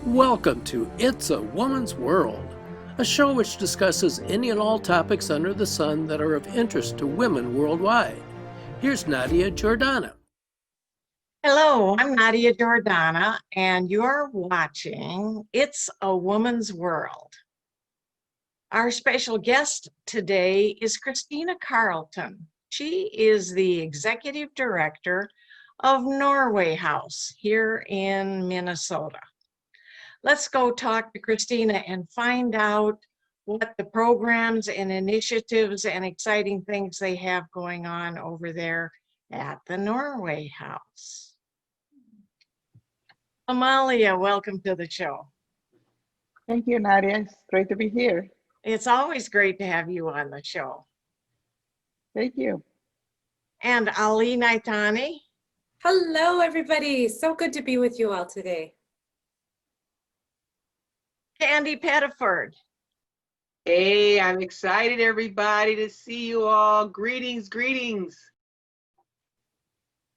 Welcome to It's a Woman's World, a show which discusses any and all topics under the sun that are of interest to women worldwide. Here's Nadia Jordana. Hello, I'm Nadia Jordana, and you're watching It's a Woman's World. Our special guest today is Christina Carleton. She is the Executive Director of Norway House here in Minnesota. Let's go talk to Christina and find out what the programs and initiatives and exciting things they have going on over there at the Norway House. Amalia, welcome to the show. Thank you, Nadia. It's great to be here. It's always great to have you on the show. Thank you. And Ali Naitani. Hello, everybody. So good to be with you all today. Candy Pettiford. Hey, I'm excited, everybody, to see you all. Greetings, greetings.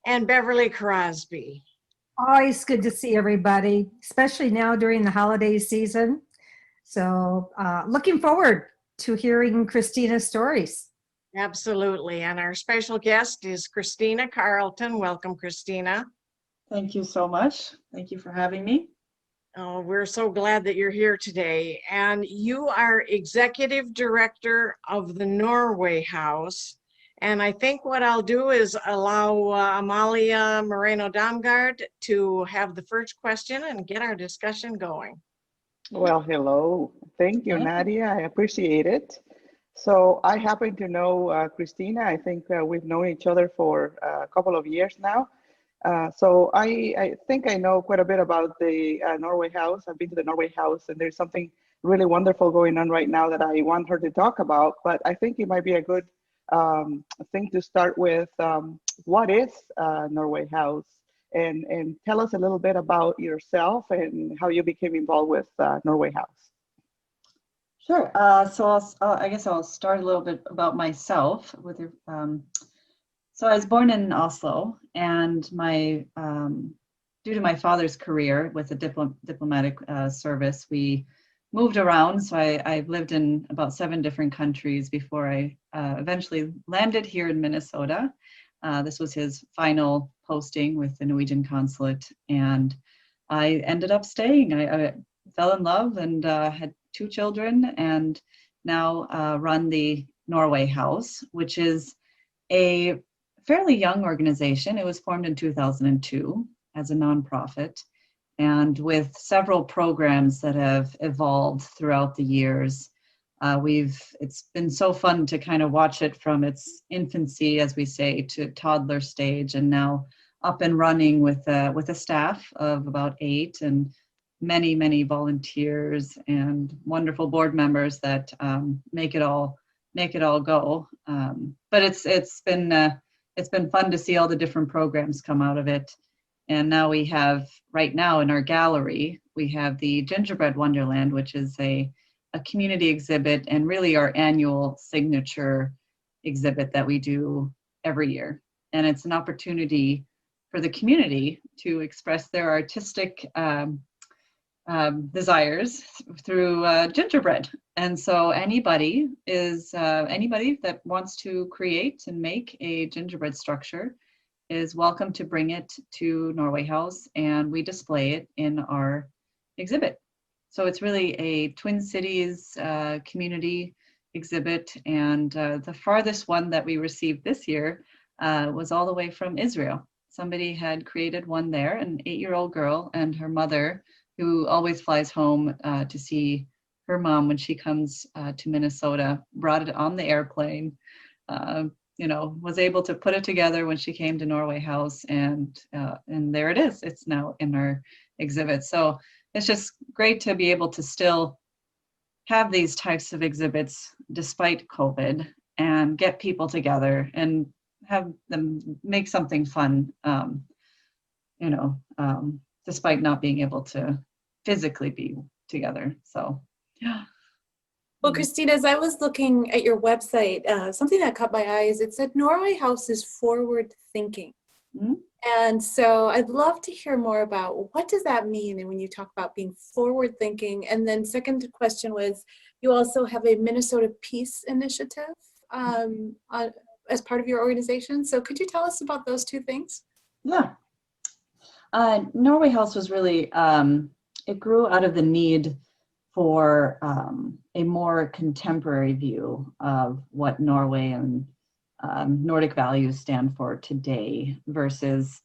And Beverly Crosby. Always good to see everybody, especially now during the holiday season. So looking forward to hearing Christina's stories. Absolutely. And our special guest is Christina Carleton. Welcome, Christina. Thank you so much. Thank you for having me. Oh, we're so glad that you're here today. And you are Executive Director of the Norway House. And I think what I'll do is allow Amalia Mreno-Damgaard to have the first question and get our discussion going. Well, hello. Thank you, Nadia. I appreciate it. So I happen to know Christina. I think we've known each other for a couple of years now. So I think I know quite a bit about the Norway House. I've been to the Norway House, and there's something really wonderful going on right now that I want her to talk about. But I think it might be a good thing to start with. What is Norway House? And tell us a little bit about yourself and how you became involved with Norway House. Sure. So I guess I'll start a little bit about myself. So I was born in Oslo, and due to my father's career with the diplomatic service, we moved around. So I've lived in about 7 different countries before I eventually landed here in Minnesota. This was his final posting with the Norwegian consulate, and I ended up staying. I fell in love and had 2 children, and now run the Norway House, which is a fairly young organization. It was formed in 2002 as a nonprofit, and with several programs that have evolved throughout the years. It's been so fun to kind of watch it from its infancy, as we say, to toddler stage, and now up and running with a staff of about 8 and many volunteers and wonderful board members that make it all go. But it's been fun to see all the different programs come out of it. And now we have, right now in our gallery, we have the Gingerbread Wonderland, which is a community exhibit and really our annual signature exhibit that we do every year. And it's an opportunity for the community to express their artistic desires through gingerbread. And so anybody that wants to create and make a gingerbread structure is welcome to bring it to Norway House, and we display it in our exhibit. So it's really a Twin Cities community exhibit, and the farthest one that we received this year was all the way from Israel. Somebody had created one there, an 8-year-old girl and her mother, who always flies home to see her mom when she comes to Minnesota, brought it on the airplane, was able to put it together when she came to Norway House, and there it is. It's now in our exhibit. So it's just great to be able to still have these types of exhibits despite COVID, and get people together and have them make something fun, despite not being able to physically be together. So, yeah. Well, Christina, as I was looking at your website, something that caught my eye is it said Norway House is forward thinking. Mm-hmm. And so I'd love to hear more about what does that mean, and when you talk about being forward thinking. And then second question was, you also have a Minnesota Peace Initiative as part of your organization. So could you tell us about those two things? Yeah. Norway House was really, it grew out of the need for a more contemporary view of what Norway and Nordic values stand for today versus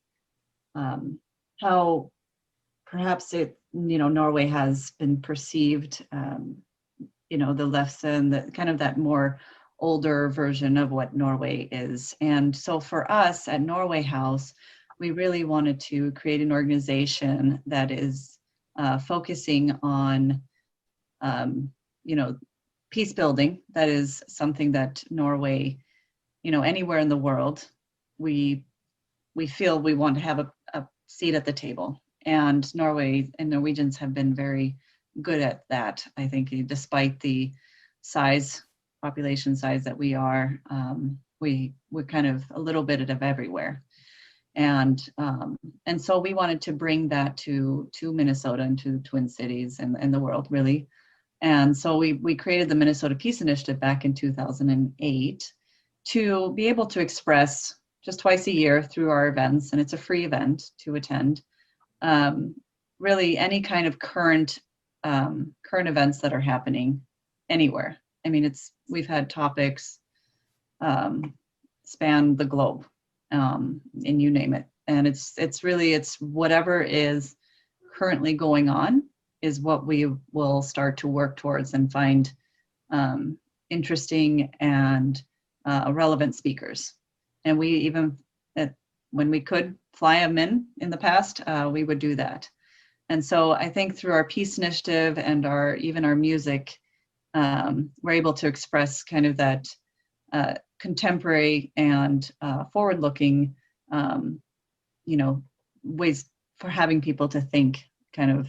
how perhaps Norway has been perceived, the lesson, that kind of that more older version of what Norway is. And so for us at Norway House, we really wanted to create an organization that is focusing on, peace building. That is something that Norway, anywhere in the world, we feel we want to have a seat at the table. And Norway and Norwegians have been very good at that. I think despite the population size that we are, we're kind of a little bit of everywhere. And so we wanted to bring that to Minnesota and to Twin Cities and the world, really. And so we created the Minnesota Peace Initiative back in 2008 to be able to express just twice a year through our events, and it's a free event to attend, really any kind of current events that are happening anywhere. I mean, we've had topics span the globe, and you name it. And it's really whatever is currently going on is what we will start to work towards and find interesting and relevant speakers. And we even, when we could fly them in the past, we would do that. And so I think through our Peace Initiative and even our music, we're able to express kind of that contemporary and forward-looking, ways for having people to think, kind of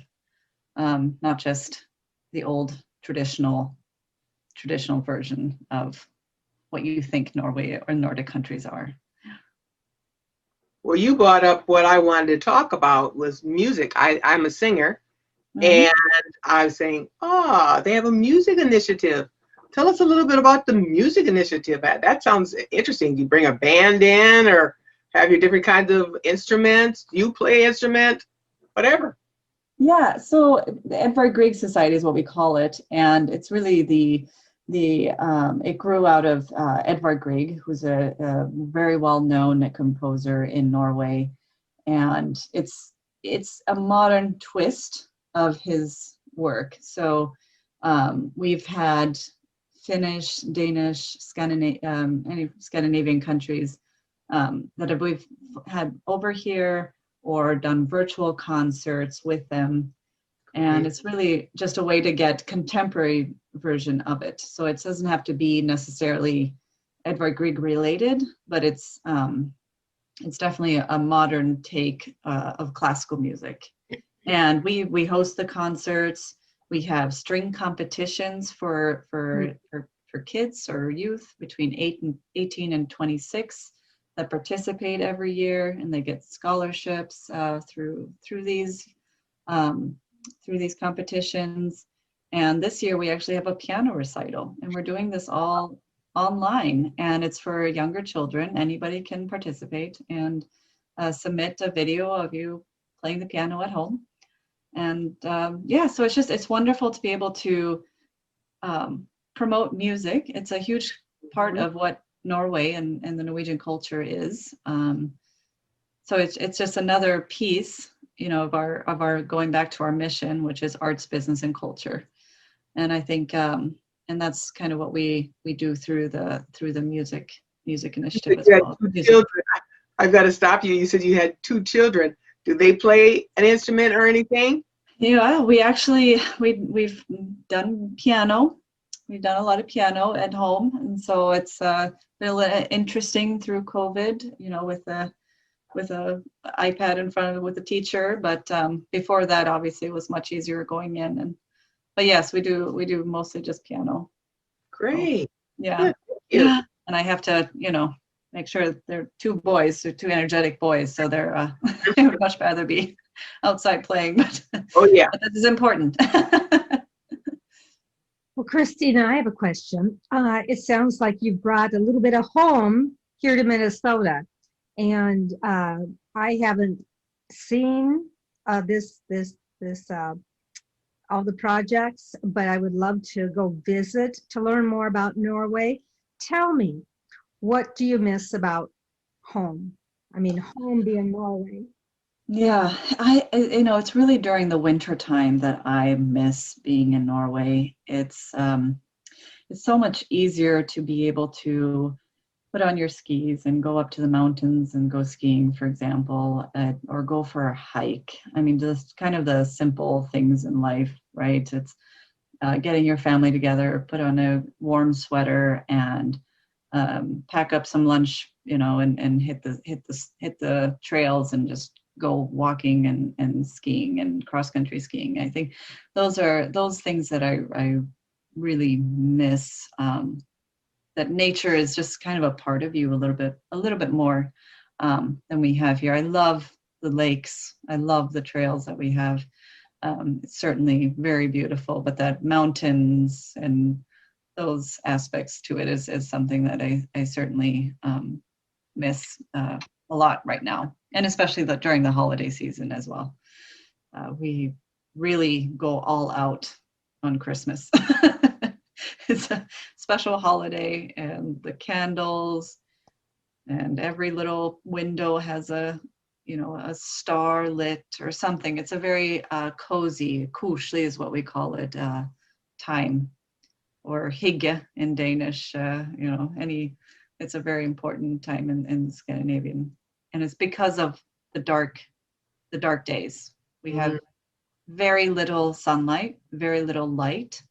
not just the old traditional version of what you think Norway or Nordic countries are. Well, you brought up what I wanted to talk about was music. I'm a singer, Mm-hmm. and I was saying, they have a music initiative. Tell us a little bit about the music initiative. That sounds interesting. You bring a band in, or have your different kinds of instruments? You play instrument, whatever. Yeah, so the Edvard Grieg Society is what we call it, and it's really it grew out of Edvard Grieg, who's a very well-known composer in Norway, and it's a modern twist of his work. So we've had Finnish, Danish, any Scandinavian countries that we've had over here or done virtual concerts with them. And it's really just a way to get contemporary version of it. So it doesn't have to be necessarily Edvard Grieg related, but it's definitely a modern take of classical music. And we host the concerts. We have string competitions for kids or youth between 18 and 26 that participate every year, and they get scholarships through these competitions. And this year we actually have a piano recital, and we're doing this all online, and it's for younger children. Anybody can participate and submit a video of you playing the piano at home. And so it's wonderful to be able to promote music. It's a huge part of what Norway and the Norwegian culture is. So it's just another piece, of our going back to our mission, which is arts, business, and culture. And I think and that's kind of what we do through the music initiative as well. I've got to stop you. You said you had 2 children. Do they play an instrument or anything? Yeah, we've done piano. We've done a lot of piano at home, and so it's been a little interesting through COVID, with a iPad in front of it with a teacher. But before that, obviously, it was much easier going in. But yes, we do mostly just piano. Great. Yeah. Good. And I have to, make sure that they're two boys, they're two energetic boys, so they're they would much rather be outside playing, but, Oh yeah. but this is important. Well, Christina, I have a question. It sounds like you brought a little bit of home here to Minnesota, and I haven't seen this all the projects, but I would love to go visit to learn more about Norway. Tell me, what do you miss about home? I mean, home being Norway. Yeah, it's really during the winter time that I miss being in Norway. It's so much easier to be able to put on your skis and go up to the mountains and go skiing, for example, or go for a hike. I mean, just kind of the simple things in life, right? It's getting your family together, put on a warm sweater, and pack up some lunch, and hit the trails and just go walking and skiing and cross country skiing. I think those are those things that I really miss. That nature is just kind of a part of you a little bit more than we have here. I love the lakes. I love the trails that we have. It's certainly very beautiful, but that mountains and those aspects to it is something that I certainly miss a lot right now, and especially during the holiday season as well. We really go all out on Christmas. It's a special holiday, and the candles, and every little window has a star lit or something. It's a very cozy, koselig is what we call it, time, or hygge in Danish. It's a very important time in Scandinavian, and it's because of the dark days. We have very little sunlight, very little light,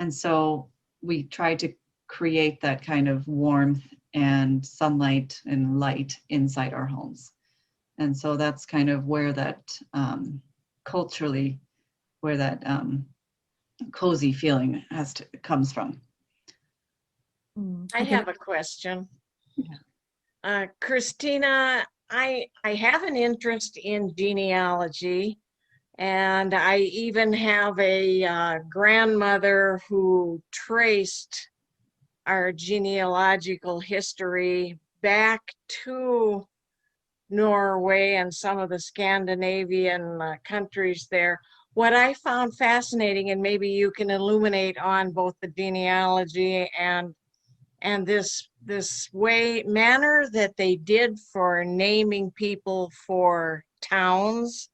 and so we try to create that kind of warmth and sunlight and light inside our homes. And so that's kind of where that culturally, where that cozy feeling comes from. I have a question. Christina, I have an interest in genealogy, and I even have a grandmother who traced our genealogical history back to Norway and some of the Scandinavian countries there. What I found fascinating, and maybe you can illuminate on both the genealogy and this manner that they did for naming people for towns,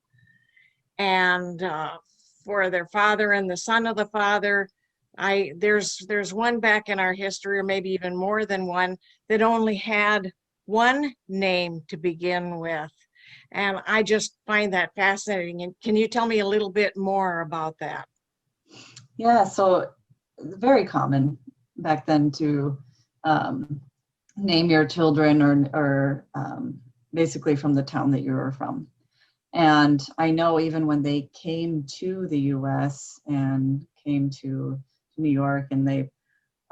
and for their father and the son of the father. There's one back in our history, or maybe even more than one, that only had one name to begin with. And I just find that fascinating. And can you tell me a little bit more about that? Yeah, so very common back then to name your children or basically from the town that you were from. And I know even when they came to the US and came to New York, and they,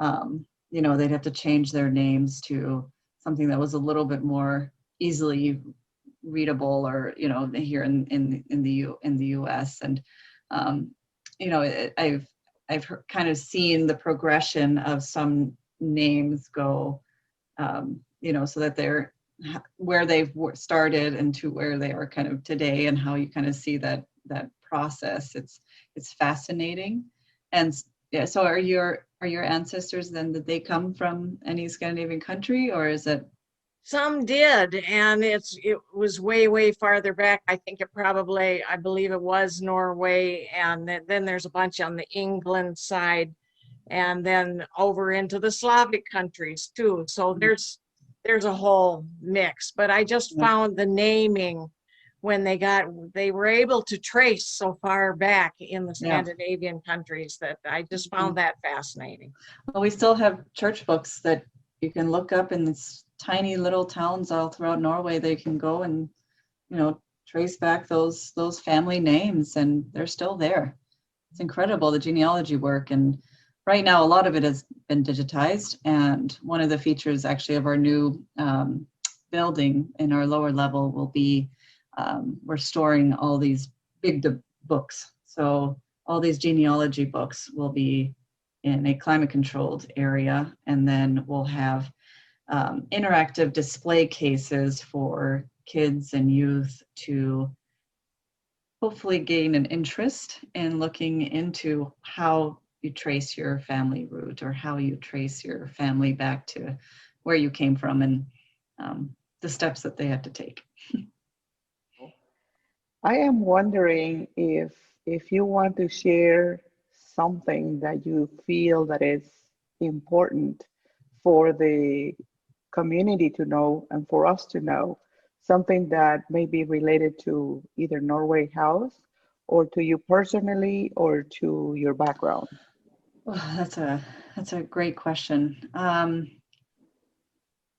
they'd have to change their names to something that was a little bit more easily readable, or here in the US. And I've kind of seen the progression of some names go, so that they're where they've started and to where they are kind of today, and how you kind of see that process. It's fascinating. And yeah, so are your ancestors then, did they come from any Scandinavian country, or is it? Some did, and it was way farther back. I believe it was Norway, and then there's a bunch on the England side, and then over into the Slavic countries too. So there's a whole mix. But I just found the naming, when they were able to trace so far back in the Scandinavian countries, that I just found that fascinating. Well, we still have church books that you can look up in these tiny little towns all throughout Norway. They can go and trace back those family names, and they're still there. It's incredible, the genealogy work. And right now, a lot of it has been digitized, and one of the features actually of our new building in our lower level will be we're storing all these big books. So all these genealogy books will be in a climate-controlled area, and then we'll have interactive display cases for kids and youth to hopefully gain an interest in looking into how you trace your family root or how you trace your family back to where you came from, and the steps that they have to take. I am wondering if you want to share something that you feel that is important for the community to know and for us to know, something that may be related to either Norway House or to you personally or to your background. Oh, that's a great question. I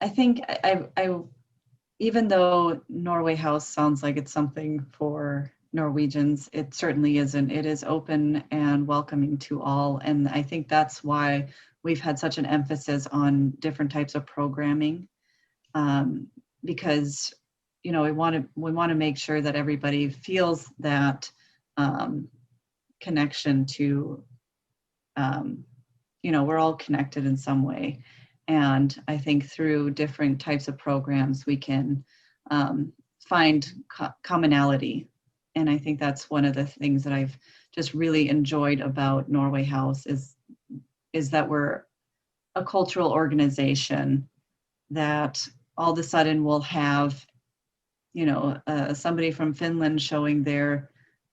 think I even though Norway House sounds like it's something for Norwegians, it certainly isn't. It is open and welcoming to all, and I think that's why we've had such an emphasis on different types of programming, because we want to make sure that everybody feels that connection to we're all connected in some way. And I think through different types of programs, we can find commonality. And I think that's one of the things that I've just really enjoyed about Norway House is that we're a cultural organization that all of a sudden will have, somebody from Finland showing their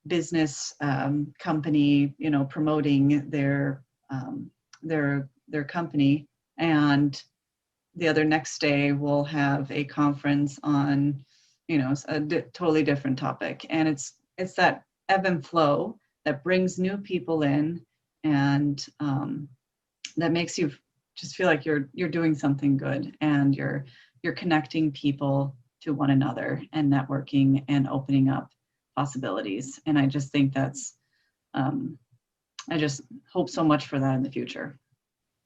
business company, promoting their company, and the other next day we'll have a conference on totally different topic, and it's that ebb and flow that brings new people in, and that makes you just feel like you're doing something good, and you're connecting people to one another and networking and opening up possibilities. And I just think that's I just hope so much for that in the future.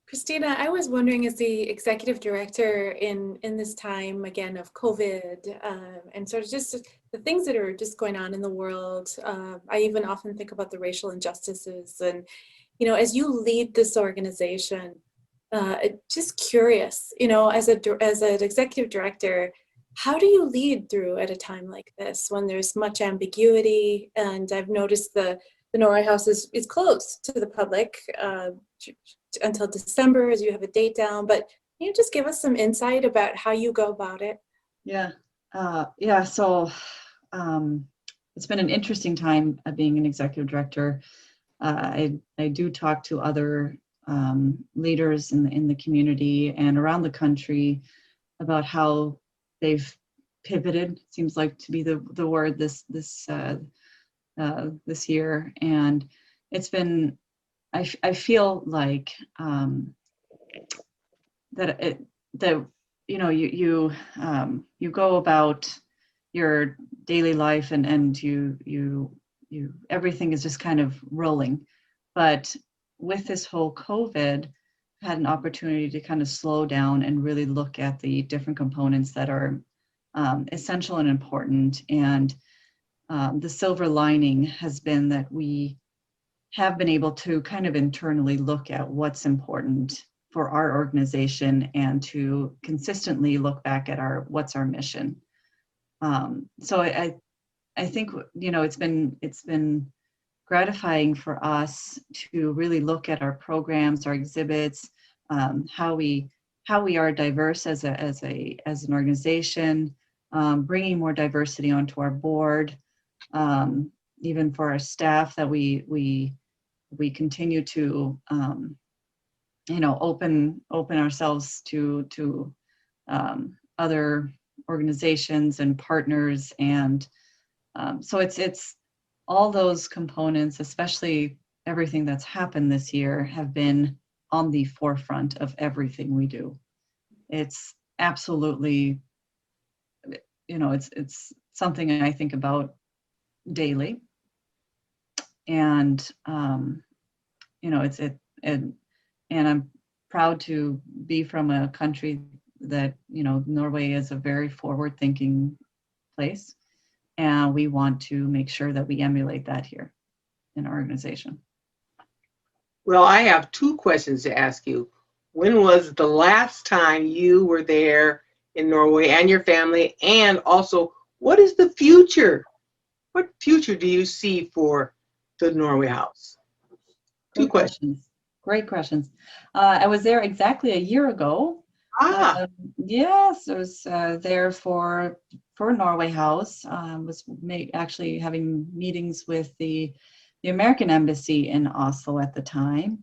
Christina, I was wondering, as the executive director in this time again of COVID, and sort of just the things that are just going on in the world, I even often think about the racial injustices, and as you lead this organization, just curious, as an executive director, how do you lead through at a time like this when there's much ambiguity? And I've noticed the Norway House is closed to the public until December, as you have a date down. But can you just give us some insight about how you go about it? Yeah. So it's been an interesting time being an executive director. I do talk to other leaders in the community and around the country about how they've pivoted. Seems like to be the word this year, and it's been. I feel like that you go about your daily life and you everything is just kind of rolling, but with this whole COVID, I had an opportunity to kind of slow down and really look at the different components that are essential and important. And the silver lining has been that we have been able to kind of internally look at what's important for our organization and to consistently look back at what's our mission. So I think it's been gratifying for us to really look at our programs, our exhibits, how we are diverse as an organization, bringing more diversity onto our board, even for our staff, that we continue to open ourselves to other organizations and partners, and so it's all those components, especially everything that's happened this year, have been on the forefront of everything we do. It's absolutely, it's something I think about daily, and and I'm proud to be from a country that, you know, Norway is a very forward-thinking place, and we want to make sure that we emulate that here in our organization. Well, I have two questions to ask you. When was the last time you were there in Norway and your family? And also, what is the future? What future do you see for the Norway House? Two Great questions. questions. Great questions. I was there exactly a year ago. Ah, Yes, I was there for Norway House. Actually having meetings with the American embassy in Oslo at the time.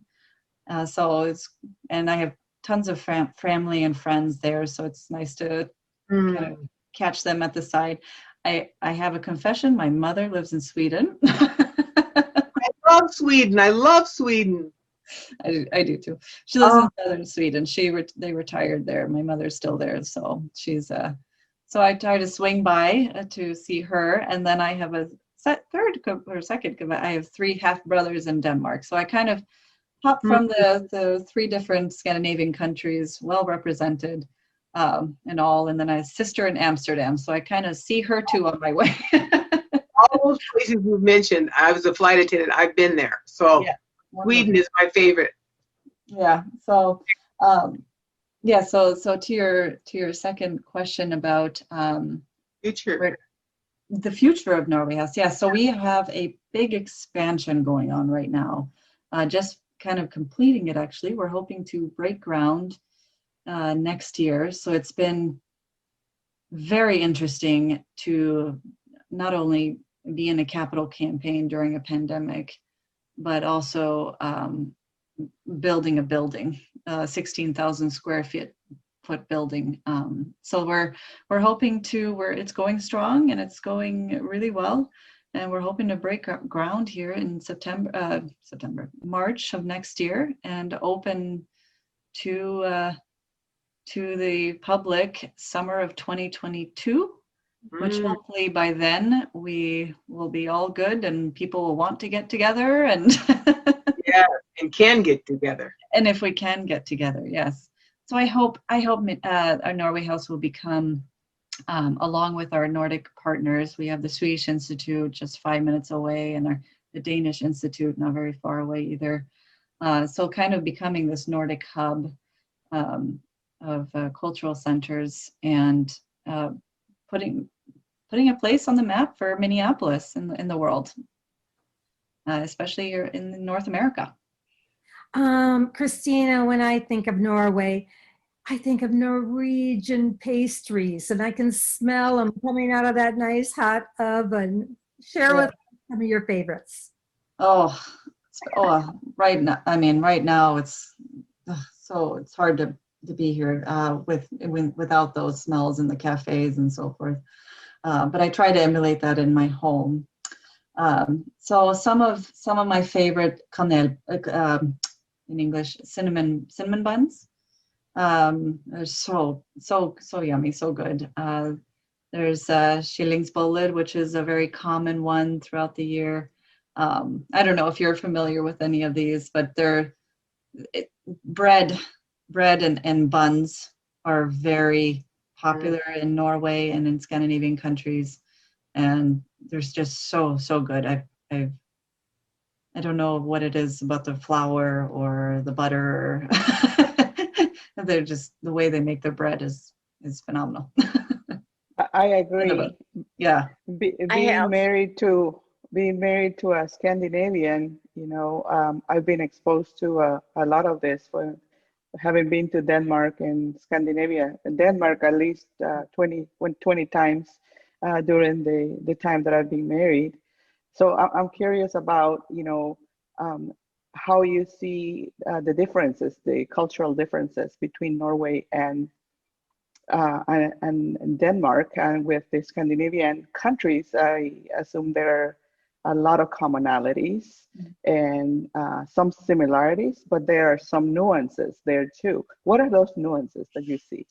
And I have tons of family and friends there, so it's nice to kind of catch them at the side. I have a confession. My mother lives in Sweden. I love Sweden. I love Sweden. I do too. She lives in southern Sweden. They retired there. My mother's still there, so she's so I try to swing by to see her, and then I have a second. I have 3 half brothers in Denmark, so I kind of hop from the 3 different Scandinavian countries, well represented, and all, and then I have a sister in Amsterdam, so I kind of see her too on my way. All those places you've mentioned, I was a flight attendant. I've been there. So Yeah. Sweden is my favorite. Yeah. So, yeah. So to your second question about Future. the future of Norway House. Yeah. So we have a big expansion going on right now. Just kind of completing it. Actually, we're hoping to break ground next year. So it's been very interesting to not only be in a capital campaign during a pandemic, but also building a building, 16,000 square foot building. So we're hoping to, it's going strong and it's going really well. And we're hoping to break ground here in March of next year and open to the public summer of 2022. Which hopefully by then we will be all good and people will want to get together and Yeah, and can get together. And if we can get together, yes. So I hope our Norway House will become, along with our Nordic partners, we have the Swedish Institute just 5 minutes away, and the Danish Institute not very far away either. So kind of becoming this Nordic hub of cultural centers and putting a place on the map for Minneapolis in the world, especially here in North America. Christina, when I think of Norway, I think of Norwegian pastries, and I can smell them coming out of that nice hot oven. Share with us some of your favorites. Right now, I mean, right now it's hard to be here without those smells in the cafes and so forth. But I try to emulate that in my home. So some of my favorite kanel, in English, cinnamon buns. They're so yummy, so good. There's skillingsboller, which is a very common one throughout the year. I don't know if you're familiar with any of these, but bread and buns are very popular in Norway and in Scandinavian countries, and there's just so good. I don't know what it is about the flour or the butter. They're just, the way they make their bread is phenomenal. I agree. Yeah. Being married to a Scandinavian, you know, I've been exposed to a lot of this. Having been to Denmark and Scandinavia, Denmark at least 20 times during the time that I've been married. So I'm curious about, you know, how you see the differences, the cultural differences between Norway and Denmark, and with the Scandinavian countries. I assume there are a lot of commonalities and some similarities, but there are some nuances there too. What are those nuances that you see?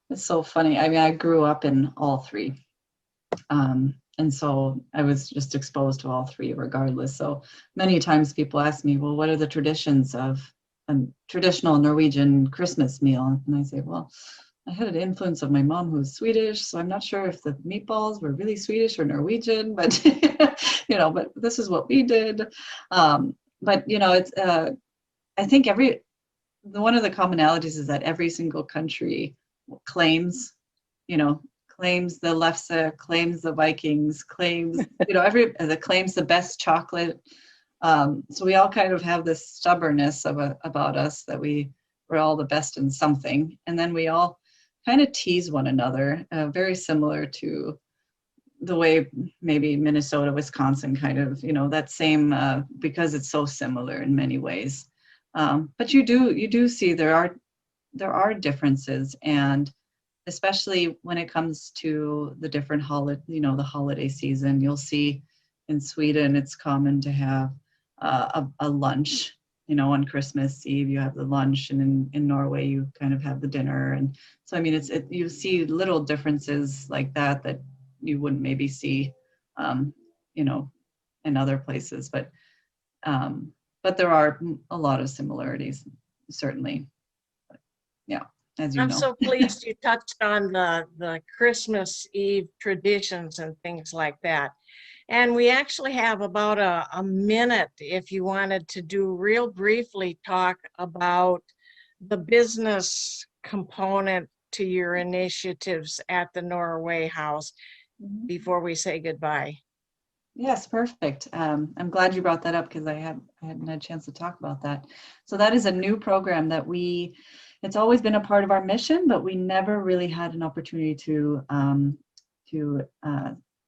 It's so funny. I mean, I grew up in all 3. And so I was just exposed to all 3 regardless. So many times people ask me, well, what are the traditions of a traditional Norwegian Christmas meal. And I say, well, I had an influence of my mom who's Swedish, so I'm not sure if the meatballs were really Swedish or Norwegian, but but this is what we did. But it's I think one of the commonalities is that every single country claims the Lefse, claims the Vikings, claims that claims the best chocolate. So we all kind of have this stubbornness about us that we're all the best in something, and then we all kind of tease one another, very similar to the way maybe Minnesota, Wisconsin kind of, that same, because it's so similar in many ways. But you do see there are differences, and especially when it comes to the different the holiday season, you'll see in Sweden it's common to have a lunch. On Christmas Eve you have the lunch, and in Norway you kind of have the dinner. And so I mean you see little differences like that you wouldn't maybe see in other places, but there are a lot of similarities, certainly. But, yeah, as you know. I'm so pleased you touched on the Christmas Eve traditions and things like that. And we actually have about a minute if you wanted to do real briefly talk about the business component to your initiatives at the Norway House before we say goodbye. Yes, perfect. I'm glad you brought that up because I hadn't had a chance to talk about that. So that is a new program that it's always been a part of our mission, but we never really had an opportunity to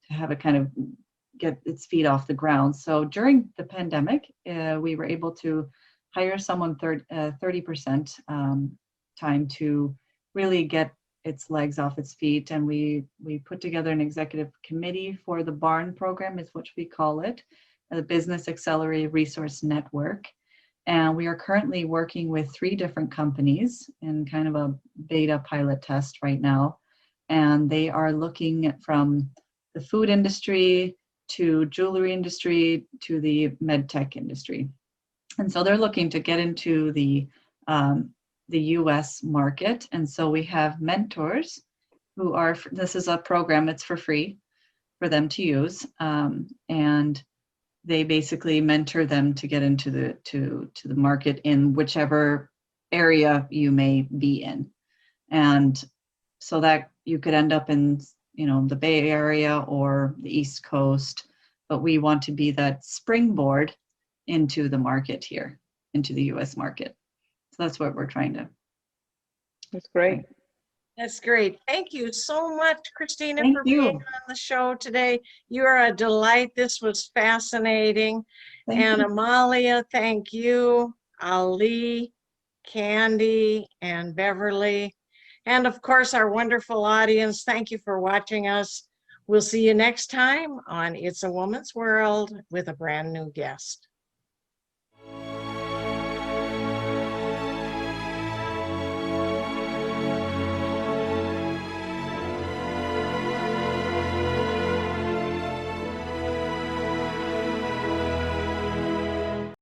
have it kind of get its feet off the ground. So during the pandemic, we were able to hire someone 30% time to really get its legs off its feet. And we put together an executive committee for the BARN program, is what we call it, the Business Accelerated Resource Network. And we are currently working with 3 different companies in kind of a beta pilot test right now. And they are looking from the food industry to jewelry industry to the med tech industry. And so they're looking to get into the US market. And so we have mentors who this is a program, it's for free for them to use. And they basically mentor them to get into the market in whichever area you may be in. And so that you could end up in the Bay Area or the East Coast, but we want to be that springboard into the market here, into the US market. So that's what we're trying to. That's great. That's great. Thank you so much, Christina, Thank for you. being on the show today. You are a delight. This was fascinating. Thank you. Amalia, thank you. Ali, Candy, and Beverly. And of course, our wonderful audience, thank you for watching us. We'll see you next time on It's a Woman's World with a brand new guest.